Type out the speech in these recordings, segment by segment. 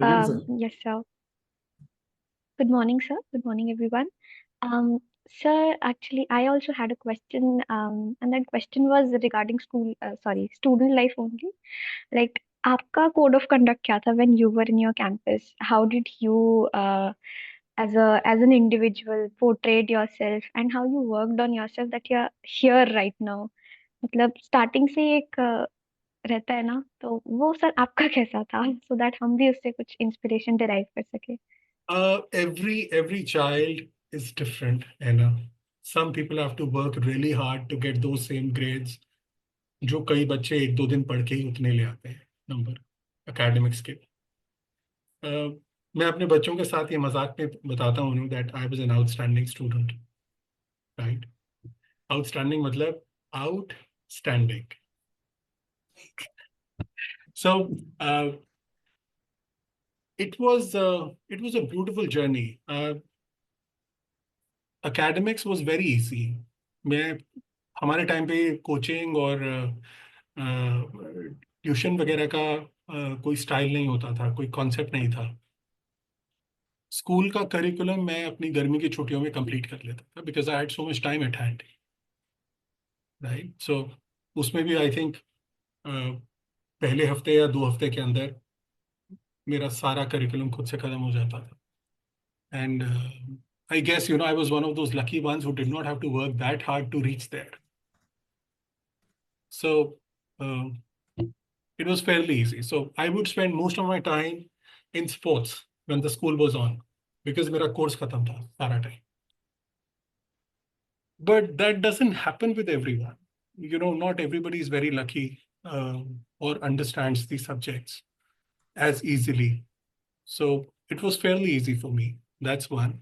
Yes, sir. Good morning, sir. Good morning, everyone. Sir, actually, I also had a question, and that question was regarding student life only. Like, आपका code of conduct क्या था when you were in your campus? How did you, as an individual, portrayed yourself, and how you worked on yourself that you're here right now? मतलब starting से एक रहता है ना, तो वो सर आपका कैसा था, so that हम भी उससे कुछ inspiration derive कर सके. Every child is different, and some people have to work really hard to get those same grades. जो कई बच्चे एक दो दिन पढ़ के ही उतने ले आते हैं नंबर एकेडमिक्स के. मैं अपने बच्चों के साथ ये मजाक में बताता हूँ that I was an outstanding student, right. Outstanding मतलब outstanding. So it was a beautiful journey. Academics was very easy. मैं हमारे टाइम पे कोचिंग और ट्यूशन वगैरह का कोई स्टाइल नहीं होता था, कोई कॉन्सेप्ट नहीं था. स्कूल का करिकुलम मैं अपनी गर्मी की छुट्टियों में कंप्लीट कर लेता था because I had so much time at hand, right. So उसमें भी आई थिंक पहले हफ्ते या 2 हफ्ते के अंदर मेरा सारा करिकुलम खुद से खत्म हो जाता था. And I guess, I was one of those lucky ones who did not have to work that hard to reach there. So it was fairly easy. So I would spend most of my time in sports when the school was on because मेरा course खत्म था सारा time. But that doesn't happen with everyone. Not everybody is very lucky or understands these subjects as easily. So it was fairly easy for me. That's one.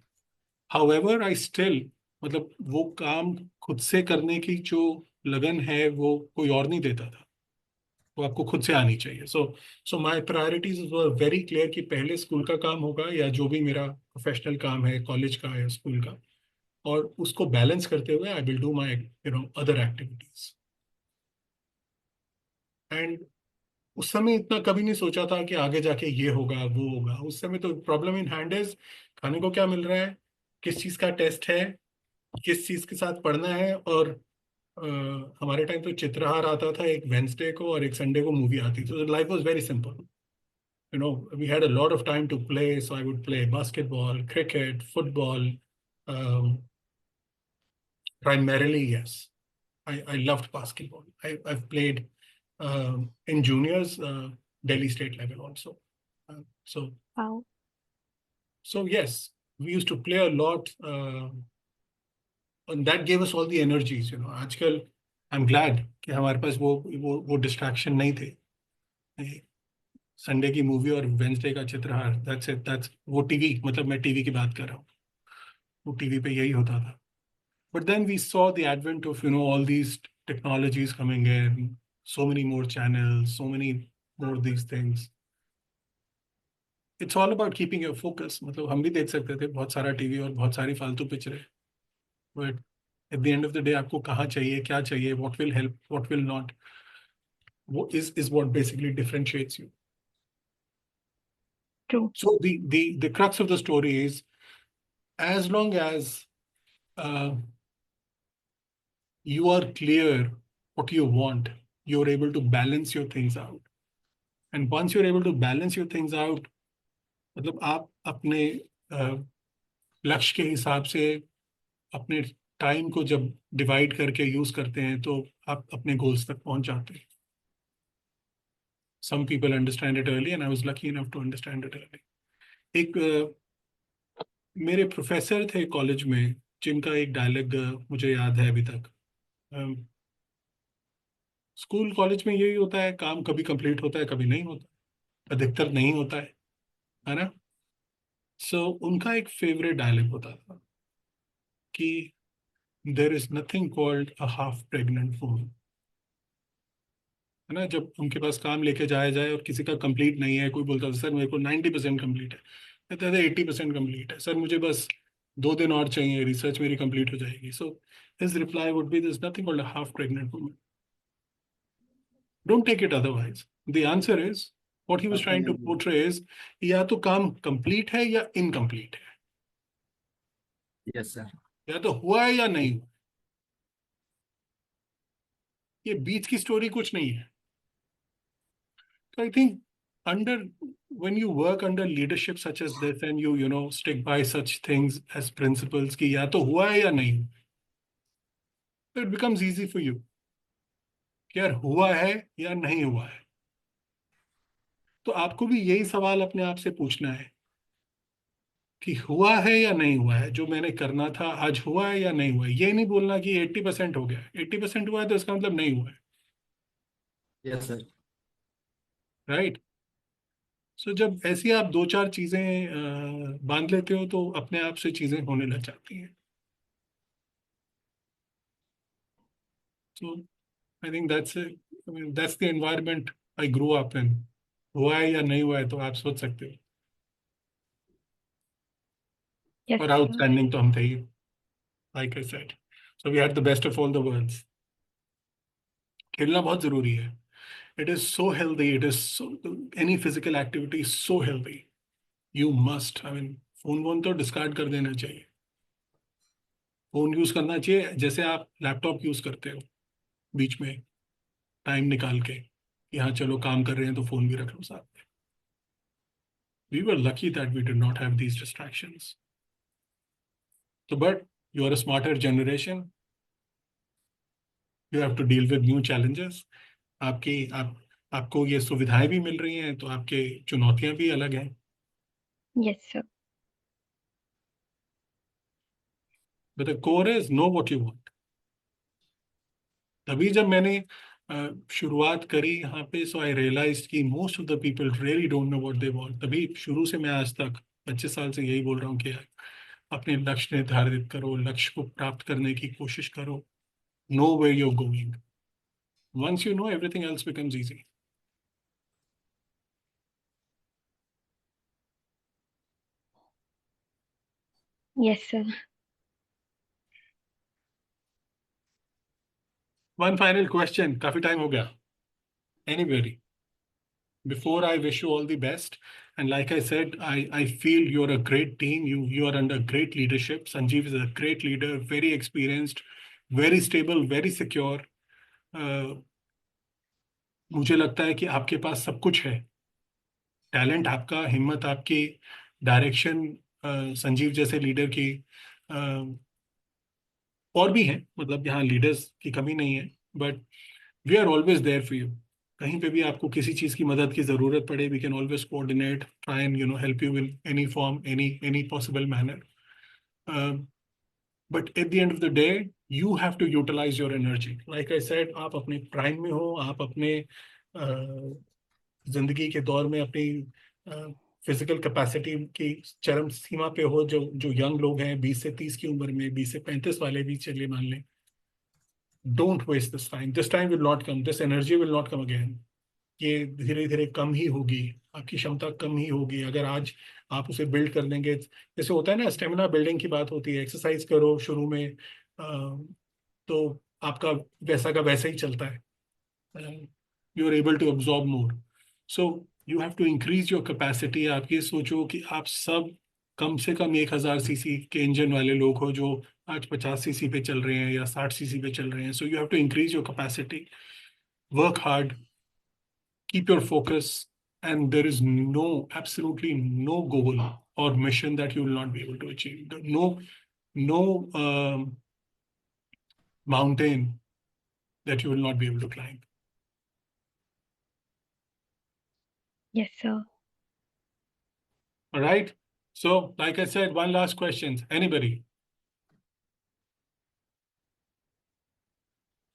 However, I still, मतलब वो काम खुद से करने की जो लगन है वो कोई और नहीं देता था, वो आपको खुद से आनी चाहिए. So my priorities were very clear कि पहले स्कूल का काम होगा या जो भी मेरा प्रोफेशनल काम है, कॉलेज का या स्कूल का, और उसको बैलेंस करते हुए I will do my other activities. And उस समय इतना कभी नहीं सोचा था कि आगे जाके ये होगा वो होगा. उस समय तो प्रॉब्लम इन हैंड इज खाने को क्या मिल रहा है, किस चीज का टेस्ट है, किस चीज के साथ पढ़ना है. और हमारे टाइम तो चित्रहार आता था एक वेंसडे को और एक संडे को मूवी आती थी. तो life was very simple. We had a lot of time to play, so I would play basketball, cricket, football. Primarily, yes. I loved basketball. I've played in juniors, Delhi state level also. Uh, so, Wow. so yes, we used to play a lot, and that gave us all the energies. आजकल I'm glad कि हमारे पास वो distraction नहीं थे. Sunday की movie और Wednesday का Chitrahaar, that's वो टीवी, मतलब मैं टीवी की बात कर रहा हूँ, वो टीवी पे यही होता था. But then we saw the advent of all these technologies coming in, so many more channels, so many more these things. It's all about keeping your focus. मतलब हम भी देख सकते थे बहुत सारा टीवी और बहुत सारी फालतू पिक्चरें, but at the end of the day आपको कहाँ चाहिए, क्या चाहिए, what will help, what will not, what is what basically differentiates you. True. So the crux of the story is, as long as uh, you are clear what you want, you're able to balance your things out. And once you're able to balance your things out, मतलब आप अपने लक्ष्य के हिसाब से अपने time को जब डिवाइड करके यूज करते हैं तो आप अपने गोल्स तक पहुंच जाते हैं. Some people understand it early and I was lucky enough to understand it early. एक मेरे प्रोफेसर थे कॉलेज में जिनका एक डायलॉग मुझे याद है अभी तक. स्कूल कॉलेज में यही होता है, काम कभी कंप्लीट होता है कभी नहीं होता, अधिकतर नहीं होता है ना. सो उनका एक फेवरेट डायलॉग होता था कि there is nothing called a half pregnant woman. है ना, जब उनके पास काम लेके जाया जाए और किसी का कंप्लीट नहीं है, कोई बोलता था सर मेरे को 90% कंप्लीट है, कहते थे 80% कंप्लीट है सर, मुझे बस 2 दिन और चाहिए, रिसर्च मेरी कंप्लीट हो जाएगी. So his reply would be, there is nothing called a half pregnant woman. Don't take it otherwise. The answer is What he was trying to portray is या तो काम complete है या incomplete है, yes sir. या तो हुआ है या नहीं हुआ। ये बीच की स्टोरी कुछ नहीं है। So I think under when you work under leadership such as this and you know stick by such things as principles कि या तो हुआ है या नहीं हुआ, so it becomes easy for you कि यार हुआ है या नहीं हुआ है। तो आपको भी यही सवाल अपने आप से पूछना है कि हुआ है या नहीं हुआ है, जो मैंने करना था आज हुआ है या नहीं हुआ है। ये नहीं बोलना कि 80% हो गया, 80% हुआ है तो इसका मतलब नहीं हुआ है, यस सर। राइट। सो जब ऐसी आप दो चार चीजें बांध लेते हो तो अपने आप से चीजें होने लग जाती हैं। So I think that's the environment I grow up in. हुआ है या नहीं हुआ है तो आप सोच सकते हो। Yes, और sir. आउटस्टैंडिंग तो हम थे ही, like I said. So we had the best of all the worlds. खेलना बहुत जरूरी है। It is so healthy. It is so, any physical activity is so healthy. You must. I mean, phone वोन तो डिस्कार्ड कर देना चाहिए। Phone use करना चाहिए जैसे आप लैपटॉप यूज करते हो, बीच में टाइम निकाल के कि हाँ चलो काम कर रहे हैं तो फोन भी रख लो साथ में। We were lucky that we did not have these distractions. So, but you are a smarter generation. You have to deal with new challenges. आपको ये सुविधाएं भी मिल रही हैं तो आपके चुनौतियां भी अलग हैं। Yes, sir. But the core is know what you want. तभी जब मैंने शुरुआत करी यहाँ पे, सो आई रियलाइज कि most of the people really don't know what they want. तभी शुरू से मैं आज तक 25 साल से यही बोल रहा हूँ कि अपने लक्ष्य निर्धारित करो, लक्ष्य को प्राप्त करने की कोशिश करो। Know where you are going. Once you know everything else becomes easy. Yes, sir. One final question, काफी टाइम हो गया। Anybody, before I wish you all the best, and like I said, I feel you're a great team. You are under great leadership. Sanjeev is a great leader, very experienced, very stable, very secure. मुझे लगता है कि आपके पास सब कुछ है। Talent आपका, हिम्मत आपकी, डायरेक्शन संजीव जैसे लीडर की, और भी हैं, मतलब यहाँ लीडर्स की कमी नहीं है, but we are always there for you. कहीं पे भी आपको किसी चीज की मदद की जरूरत पड़े, we can always coordinate, try and help you in any form, any possible manner. But at the end of the day you have to utilise your energy. Like I said, आप अपने प्राइम में हो, आप अपने जिंदगी के दौर में अपनी फिजिकल कैपेसिटी की चरम सीमा पे हो। जो जो यंग लोग हैं 20 से 30 की उम्र में, 20 से 35 वाले भी चलिए मान लें, don't waste this time. This time will not come, this energy will not come again. ये धीरे धीरे कम ही होगी, आपकी क्षमता कम ही होगी अगर आज आप उसे बिल्ड कर लेंगे। जैसे होता है ना, स्टेमिना बिल्डिंग की बात होती है, एक्सरसाइज करो शुरू में, तो आपका वैसा का वैसा ही चलता है। You are able to absorb more. So you have to increase your capacity. आप ये सोचो कि आप सब कम से कम 1000 सीसी के इंजन वाले लोग हो, जो आज 50 सीसी पे चल रहे हैं या 60 सीसी पे चल रहे हैं। So you have to increase your capacity, work hard, keep your focus, and there is absolutely no goal or mission that you will not be able to achieve. No mountain that you will not be able to climb. Yes, sir. All right. So, like I said, one last question. Anybody?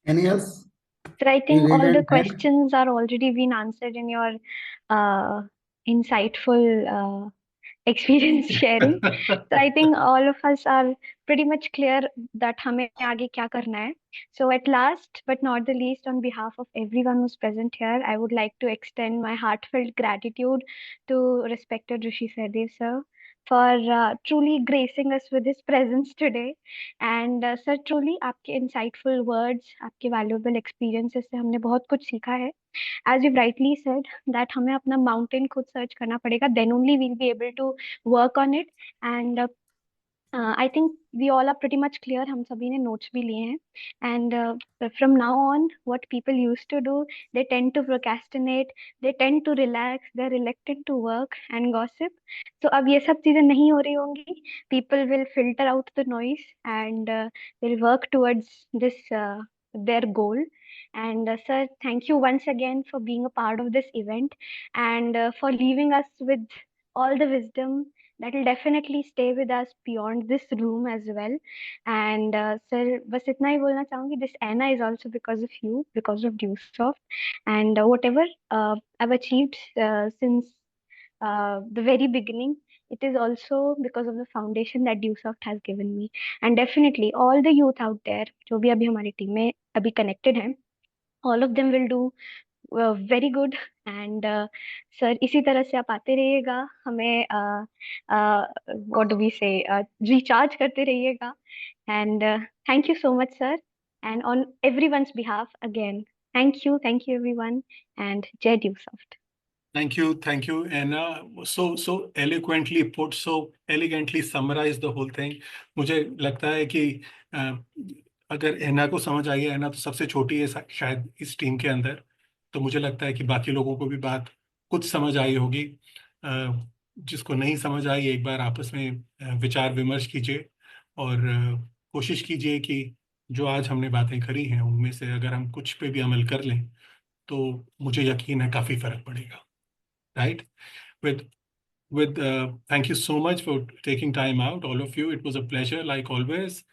Any else? Sir, I We think all the didn't have. questions are already been answered in your insightful experience sharing. So I think all of us are pretty much clear that हमें आगे क्या करना है. So at last but not the least, on behalf of everyone who's present here, I would like to extend my heartfelt gratitude to respected Rishi Sahdev sir for truly gracing us with his presence today. And sir, truly आपके insightful words, आपके valuable experiences से हमने बहुत कुछ सीखा है. as you've rightly said that हमें अपना mountain खुद search करना पड़ेगा, then only we'll be able to work on it. And I think we all are pretty much clear, हम सभी ने notes भी लिए हैं. And from now on, what people used to do, they tend to procrastinate, they tend to relax, they're reluctant to work and gossip. So अब ये सब चीजें नहीं हो रही होंगी. People will filter out the noise and will work towards this their goal. And sir, thank you once again for being a part of this event and for leaving us with all the wisdom that will definitely stay with us beyond this room as well. And sir, बस इतना ही बोलना चाहूंगी. This Anna is also because of you, because of DuSoft, and whatever I've achieved since the very beginning, it is also because of the foundation that DuSoft has given me. And definitely, all the youth out there, जो भी अभी हमारी team में अभी connected हैं, all of them will do very good. And sir, इसी तरह से आप आते रहिएगा, हमें व्हाट डू वी से रिचार्ज करते रहिएगा. And thank you so much sir, and on everyone's behalf again, thank you everyone, and जय ड्यूसॉफ्ट. Thank you, Anna. So eloquently put, so elegantly summarized the whole thing. मुझे लगता है कि अगर एना को समझ आई है, एना तो सबसे छोटी है शायद इस टीम के अंदर, तो मुझे लगता है कि बाकी लोगों को भी बात कुछ समझ आई होगी. जिसको नहीं समझ आई, एक बार आपस में विचार विमर्श कीजिए और कोशिश कीजिए कि जो आज हमने बातें करी हैं उनमें से अगर हम कुछ पे भी अमल कर लें तो मुझे यकीन है काफ़ी फर्क पड़ेगा. Right? With thank you so much for taking time out, all of you. It was a pleasure, like always.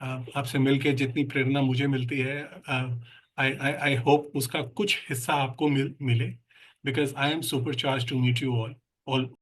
आपसे मिलके जितनी प्रेरणा मुझे मिलती है, I hope उसका कुछ हिस्सा आपको मिले, because I am supercharged to meet you all